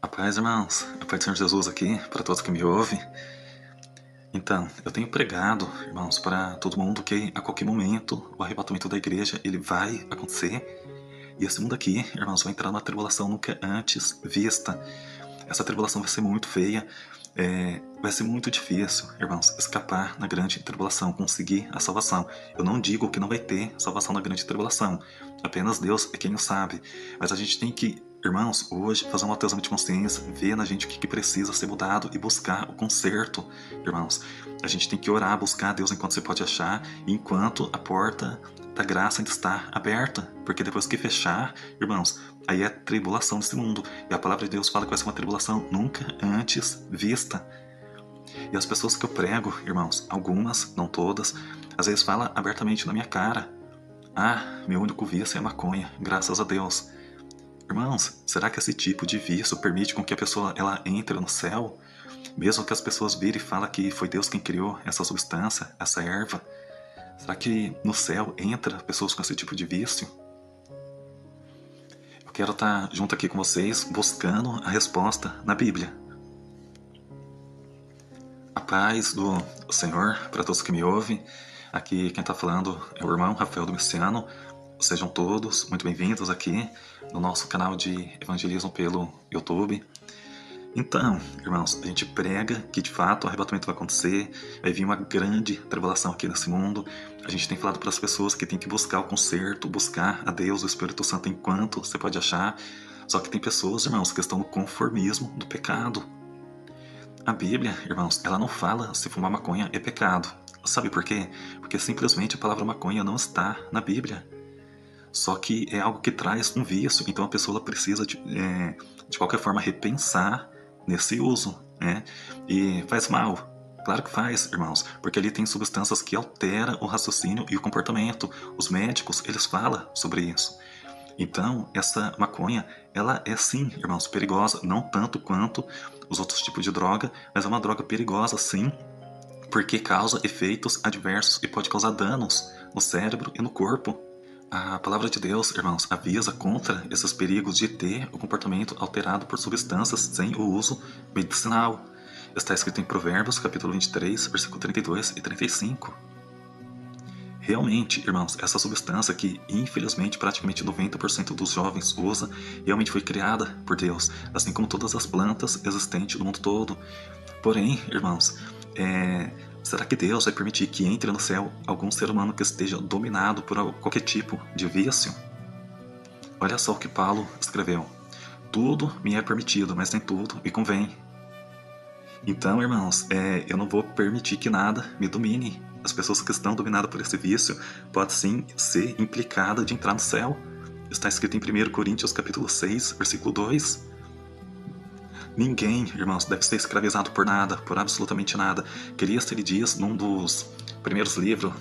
A paz, irmãos. A paz do Senhor Jesus aqui, para todos que me ouvem. Então, eu tenho pregado, irmãos, para todo mundo que a qualquer momento o arrebatamento da igreja ele vai acontecer. E esse mundo aqui, irmãos, vai entrar numa tribulação nunca antes vista. Essa tribulação vai ser muito feia. Vai ser muito difícil, irmãos, escapar na grande tribulação, conseguir a salvação. Eu não digo que não vai ter salvação na grande tribulação. Apenas Deus é quem o sabe. Mas a gente tem que, irmãos, hoje fazer um autoexame de consciência, ver na gente o que precisa ser mudado e buscar o conserto, irmãos. A gente tem que orar, buscar a Deus enquanto você pode achar, enquanto a porta da graça ainda está aberta. Porque depois que fechar, irmãos, aí é tribulação desse mundo. E a palavra de Deus fala que vai ser uma tribulação nunca antes vista. E as pessoas que eu prego, irmãos, algumas, não todas, às vezes falam abertamente na minha cara: ah, meu único vício é a maconha, graças a Deus. Irmãos, será que esse tipo de vício permite com que a pessoa ela entre no céu? Mesmo que as pessoas virem e falem que foi Deus quem criou essa substância, essa erva, será que no céu entra pessoas com esse tipo de vício? Eu quero estar junto aqui com vocês buscando a resposta na Bíblia. A paz do Senhor para todos que me ouvem. Aqui quem está falando é o irmão Rafael Domiciano. Sejam todos muito bem-vindos aqui no nosso canal de evangelismo pelo YouTube. Então, irmãos, a gente prega que de fato o arrebatamento vai acontecer, vai vir uma grande tribulação aqui nesse mundo. A gente tem falado para as pessoas que tem que buscar o conserto, buscar a Deus, o Espírito Santo enquanto você pode achar. Só que tem pessoas, irmãos, que estão no conformismo do pecado. A Bíblia, irmãos, ela não fala se fumar maconha é pecado. Sabe por quê? Porque simplesmente a palavra maconha não está na Bíblia. Só que é algo que traz um vício, então a pessoa precisa de qualquer forma repensar nesse uso, né? E faz mal, claro que faz, irmãos, porque ali tem substâncias que alteram o raciocínio e o comportamento. Os médicos, eles falam sobre isso. Então, essa maconha, ela é sim, irmãos, perigosa, não tanto quanto os outros tipos de droga, mas é uma droga perigosa sim, porque causa efeitos adversos e pode causar danos no cérebro e no corpo. A palavra de Deus, irmãos, avisa contra esses perigos de ter o comportamento alterado por substâncias sem o uso medicinal. Está escrito em Provérbios, capítulo 23, versículo 32 e 35. Realmente, irmãos, essa substância que, infelizmente, praticamente 90% dos jovens usa, realmente foi criada por Deus, assim como todas as plantas existentes no mundo todo. Porém, irmãos, será que Deus vai permitir que entre no céu algum ser humano que esteja dominado por qualquer tipo de vício? Olha só o que Paulo escreveu: tudo me é permitido, mas nem tudo me convém. Então, irmãos, eu não vou permitir que nada me domine. As pessoas que estão dominadas por esse vício podem sim ser implicadas de entrar no céu. Está escrito em 1 Coríntios capítulo 6, versículo 2. Ninguém, irmãos, deve ser escravizado por nada, por absolutamente nada. Cristo, ele diz num dos primeiros livros,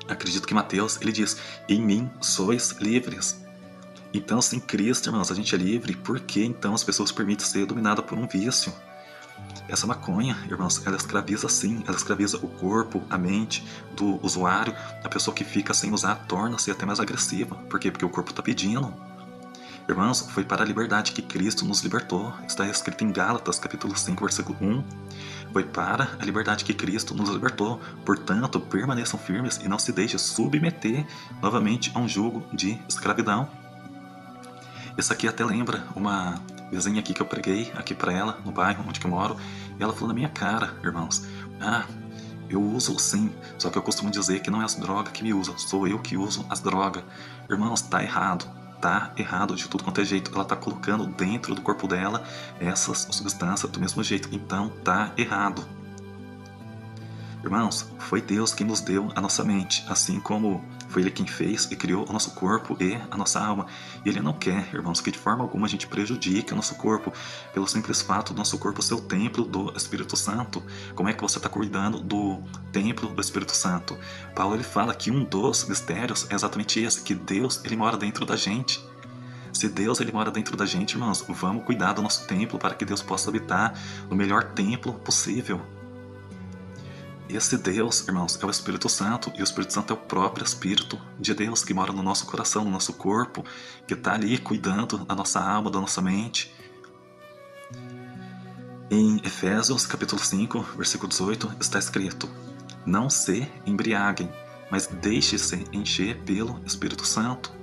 acredito que Mateus, ele diz: em mim sois livres. Então, sem Cristo, irmãos, a gente é livre. Por que então as pessoas permitem ser dominadas por um vício? Essa maconha, irmãos, ela escraviza sim, ela escraviza o corpo, a mente do usuário. A pessoa que fica sem usar torna-se até mais agressiva. Por quê? Porque o corpo está pedindo. Irmãos, foi para a liberdade que Cristo nos libertou. Está escrito em Gálatas, capítulo 5, versículo 1. Foi para a liberdade que Cristo nos libertou. Portanto, permaneçam firmes e não se deixem submeter novamente a um jugo de escravidão. Isso aqui até lembra uma vizinha aqui que eu preguei aqui para ela, no bairro onde eu moro. E ela falou na minha cara, irmãos: ah, eu uso sim, só que eu costumo dizer que não é as drogas que me usam, sou eu que uso as drogas. Irmãos, tá errado. Tá errado de tudo quanto é jeito. Ela tá colocando dentro do corpo dela essas substâncias do mesmo jeito. Então tá errado. Irmãos, foi Deus quem nos deu a nossa mente, assim como foi Ele quem fez e criou o nosso corpo e a nossa alma. E Ele não quer, irmãos, que de forma alguma a gente prejudique o nosso corpo, pelo simples fato do nosso corpo ser o templo do Espírito Santo. Como é que você está cuidando do templo do Espírito Santo? Paulo ele fala que um dos mistérios é exatamente esse, que Deus ele mora dentro da gente. Se Deus ele mora dentro da gente, irmãos, vamos cuidar do nosso templo para que Deus possa habitar no melhor templo possível. Esse Deus, irmãos, é o Espírito Santo, e o Espírito Santo é o próprio Espírito de Deus que mora no nosso coração, no nosso corpo, que está ali cuidando da nossa alma, da nossa mente. Em Efésios capítulo 5, versículo 18, está escrito: não se embriaguem, mas deixe-se encher pelo Espírito Santo.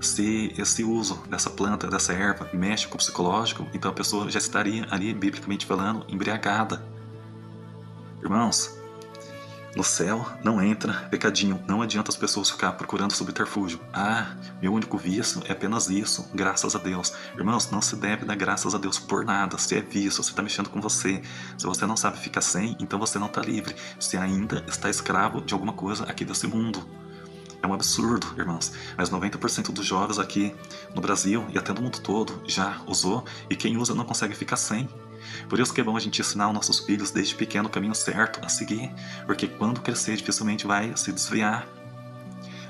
Se esse uso dessa planta, dessa erva, mexe com o psicológico, então a pessoa já estaria ali, biblicamente falando, embriagada. Irmãos, no céu não entra pecadinho. Não adianta as pessoas ficar procurando subterfúgio. Ah, meu único vício é apenas isso, graças a Deus. Irmãos, não se deve dar graças a Deus por nada. Se é vício, se está mexendo com você, se você não sabe ficar sem, então você não está livre. Você ainda está escravo de alguma coisa aqui desse mundo. É um absurdo, irmãos. Mas 90% dos jovens aqui no Brasil e até no mundo todo já usou, e quem usa não consegue ficar sem. Por isso que é bom a gente ensinar os nossos filhos desde pequeno o caminho certo a seguir, porque quando crescer dificilmente vai se desviar.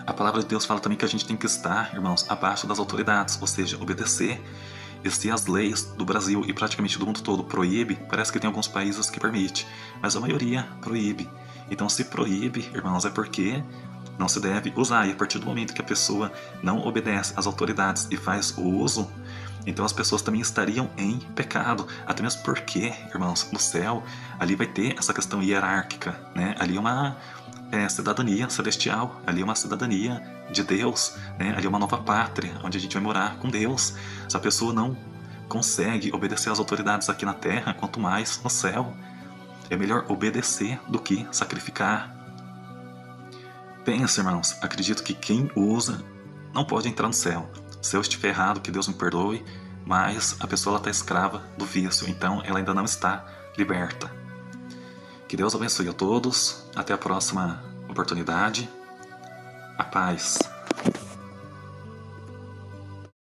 A palavra de Deus fala também que a gente tem que estar, irmãos, abaixo das autoridades, ou seja, obedecer. E se as leis do Brasil e praticamente do mundo todo proíbe, parece que tem alguns países que permite, mas a maioria proíbe. Então se proíbe, irmãos, é porque não se deve usar. E a partir do momento que a pessoa não obedece às autoridades e faz o uso, então as pessoas também estariam em pecado. Até mesmo porque, irmãos, no céu, ali vai ter essa questão hierárquica, né? Ali é uma cidadania celestial, ali é uma cidadania de Deus, né? Ali é uma nova pátria, onde a gente vai morar com Deus. Se a pessoa não consegue obedecer às autoridades aqui na terra, quanto mais no céu. É melhor obedecer do que sacrificar. Pensa, irmãos, acredito que quem usa não pode entrar no céu. Se eu estiver errado, que Deus me perdoe, mas a pessoa está escrava do vício, então ela ainda não está liberta. Que Deus abençoe a todos, até a próxima oportunidade. A paz.